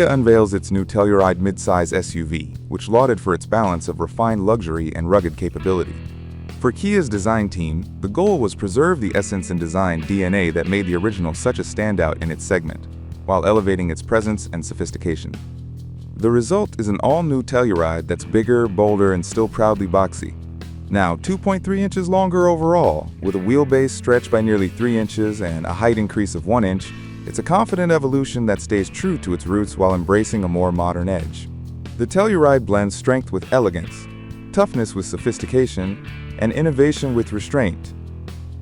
Kia unveils its new Telluride midsize SUV, which lauded for its balance of refined luxury and rugged capability. For Kia's design team, the goal was preserve the essence and design DNA that made the original such a standout in its segment, while elevating its presence and sophistication. The result is an all-new Telluride that's bigger, bolder, and still proudly boxy. Now 2.3 inches longer overall, with a wheelbase stretched by nearly 3 inches and a height increase of 1 inch, it's a confident evolution that stays true to its roots while embracing a more modern edge. The Telluride blends strength with elegance, toughness with sophistication, and innovation with restraint.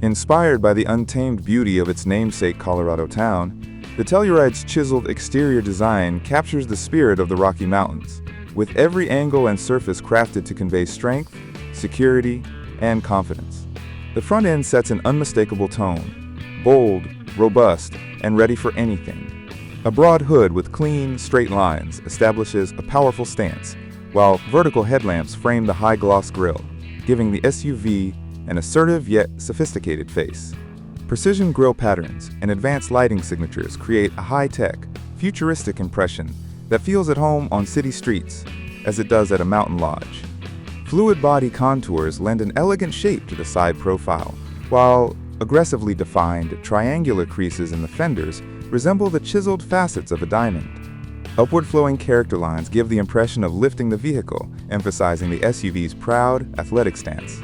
Inspired by the untamed beauty of its namesake Colorado town, the Telluride's chiseled exterior design captures the spirit of the Rocky Mountains, with every angle and surface crafted to convey strength, security, and confidence. The front end sets an unmistakable tone, bold, robust, and ready for anything. A broad hood with clean, straight lines establishes a powerful stance, while vertical headlamps frame the high-gloss grille, giving the SUV an assertive yet sophisticated face. Precision grille patterns and advanced lighting signatures create a high-tech, futuristic impression that feels at home on city streets, as it does at a mountain lodge. Fluid body contours lend an elegant shape to the side profile, while aggressively defined, triangular creases in the fenders resemble the chiseled facets of a diamond. Upward-flowing character lines give the impression of lifting the vehicle, emphasizing the SUV's proud, athletic stance.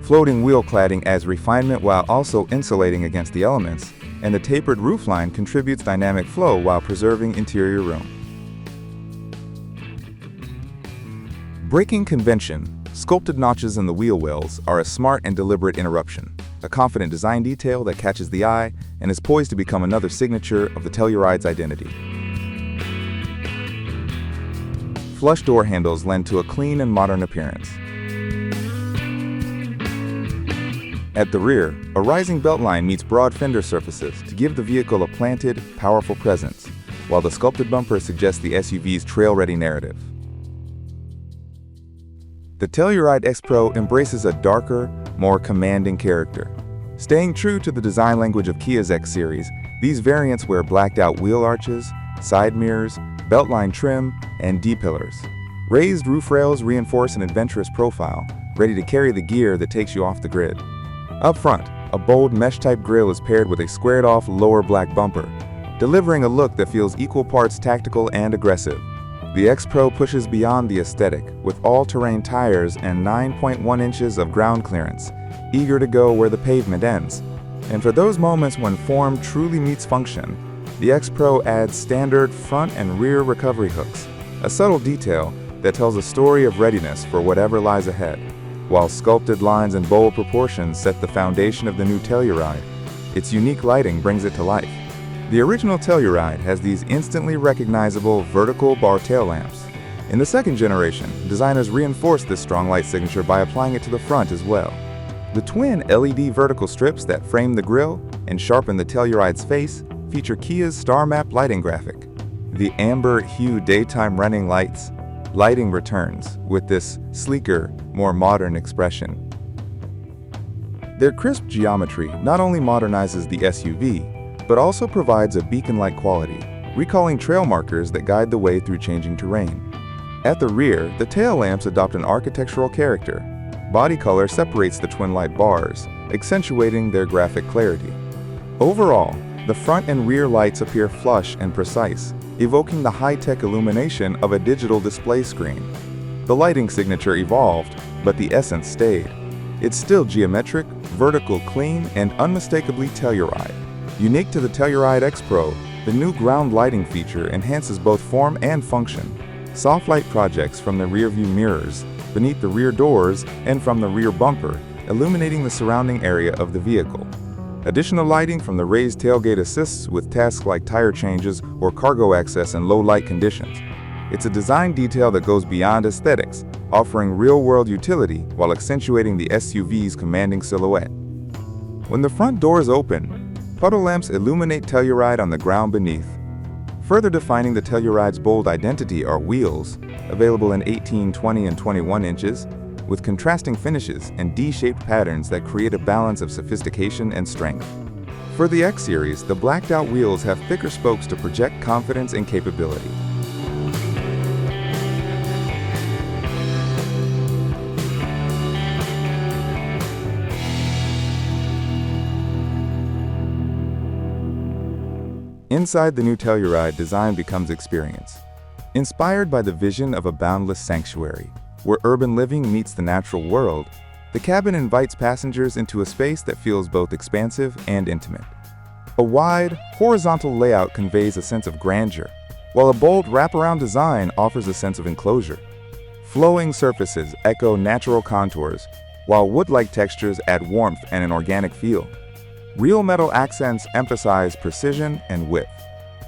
Floating wheel cladding adds refinement while also insulating against the elements, and the tapered roofline contributes dynamic flow while preserving interior room. Breaking convention, sculpted notches in the wheel wells are a smart and deliberate interruption, a confident design detail that catches the eye and is poised to become another signature of the Telluride's identity. Flush door handles lend to a clean and modern appearance. At the rear, a rising beltline meets broad fender surfaces to give the vehicle a planted, powerful presence, while the sculpted bumper suggests the SUV's trail-ready narrative. The Telluride X-Pro embraces a darker, more commanding character. Staying true to the design language of Kia's X series, these variants wear blacked-out wheel arches, side mirrors, beltline trim, and D-pillars. Raised roof rails reinforce an adventurous profile, ready to carry the gear that takes you off the grid. Up front, a bold mesh-type grille is paired with a squared-off lower black bumper, delivering a look that feels equal parts tactical and aggressive. The X-Pro pushes beyond the aesthetic with all-terrain tires and 9.1 inches of ground clearance, eager to go where the pavement ends. And for those moments when form truly meets function, the X-Pro adds standard front and rear recovery hooks, a subtle detail that tells a story of readiness for whatever lies ahead. While sculpted lines and bold proportions set the foundation of the new Telluride, its unique lighting brings it to life. The original Telluride has these instantly recognizable vertical bar tail lamps. In the second generation, designers reinforced this strong light signature by applying it to the front as well. The twin LED vertical strips that frame the grille and sharpen the Telluride's face feature Kia's star map lighting graphic. The amber hue daytime running lighting returns with this sleeker, more modern expression. Their crisp geometry not only modernizes the SUV, but also provides a beacon-like quality, recalling trail markers that guide the way through changing terrain. At the rear, the tail lamps adopt an architectural character. Body color separates the twin light bars, accentuating their graphic clarity. Overall, the front and rear lights appear flush and precise, evoking the high-tech illumination of a digital display screen. The lighting signature evolved, but the essence stayed. It's still geometric, vertical, clean, and unmistakably Telluride. Unique to the Telluride X-Pro, the new ground lighting feature enhances both form and function. Soft light projects from the rear-view mirrors, beneath the rear doors, and from the rear bumper, illuminating the surrounding area of the vehicle. Additional lighting from the raised tailgate assists with tasks like tire changes or cargo access in low light conditions. It's a design detail that goes beyond aesthetics, offering real-world utility while accentuating the SUV's commanding silhouette. When the front doors open, puddle lamps illuminate Telluride on the ground beneath. Further defining the Telluride's bold identity are wheels, available in 18, 20, and 21 inches, with contrasting finishes and D-shaped patterns that create a balance of sophistication and strength. For the X Series, the blacked-out wheels have thicker spokes to project confidence and capability. Inside the new Telluride, design becomes experience. Inspired by the vision of a boundless sanctuary, where urban living meets the natural world, the cabin invites passengers into a space that feels both expansive and intimate. A wide, horizontal layout conveys a sense of grandeur, while a bold wraparound design offers a sense of enclosure. Flowing surfaces echo natural contours, while wood-like textures add warmth and an organic feel. Real metal accents emphasize precision and width,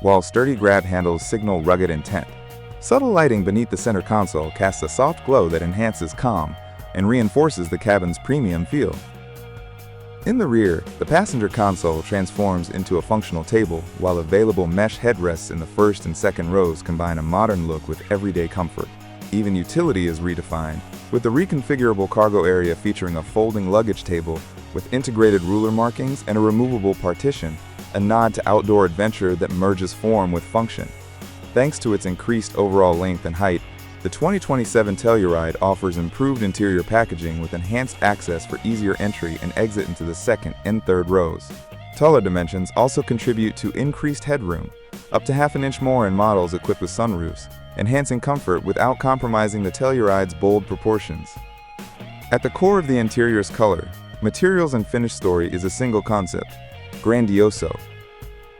while sturdy grab handles signal rugged intent. Subtle lighting beneath the center console casts a soft glow that enhances calm and reinforces the cabin's premium feel. In the rear, the passenger console transforms into a functional table, while available mesh headrests in the first and second rows combine a modern look with everyday comfort. Even utility is redefined, with the reconfigurable cargo area featuring a folding luggage table with integrated ruler markings and a removable partition, a nod to outdoor adventure that merges form with function. Thanks to its increased overall length and height, the 2027 Telluride offers improved interior packaging with enhanced access for easier entry and exit into the second and third rows. Taller dimensions also contribute to increased headroom, up to half an inch more in models equipped with sunroofs, enhancing comfort without compromising the Telluride's bold proportions. At the core of the interior's color, materials and finish story is a single concept, grandioso.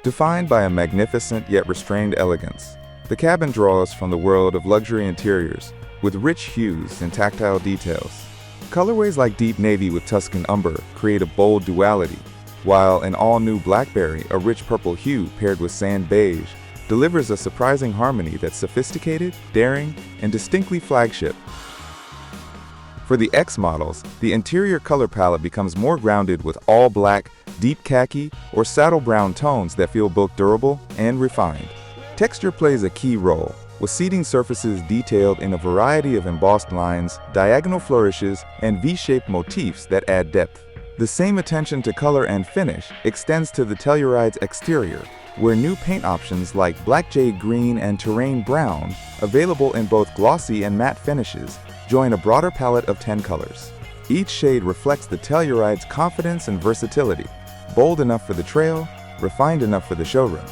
Defined by a magnificent yet restrained elegance, the cabin draws from the world of luxury interiors, with rich hues and tactile details. Colorways like deep navy with Tuscan umber create a bold duality, while an all-new blackberry, a rich purple hue paired with sand beige, delivers a surprising harmony that's sophisticated, daring, and distinctly flagship. For the X models, the interior color palette becomes more grounded with all black, deep khaki, or saddle brown tones that feel both durable and refined. Texture plays a key role, with seating surfaces detailed in a variety of embossed lines, diagonal flourishes, and V-shaped motifs that add depth. The same attention to color and finish extends to the Telluride's exterior, where new paint options like black jade green and terrain brown, available in both glossy and matte finishes, join a broader palette of 10 colors. Each shade reflects the Telluride's confidence and versatility, bold enough for the trail, refined enough for the showroom.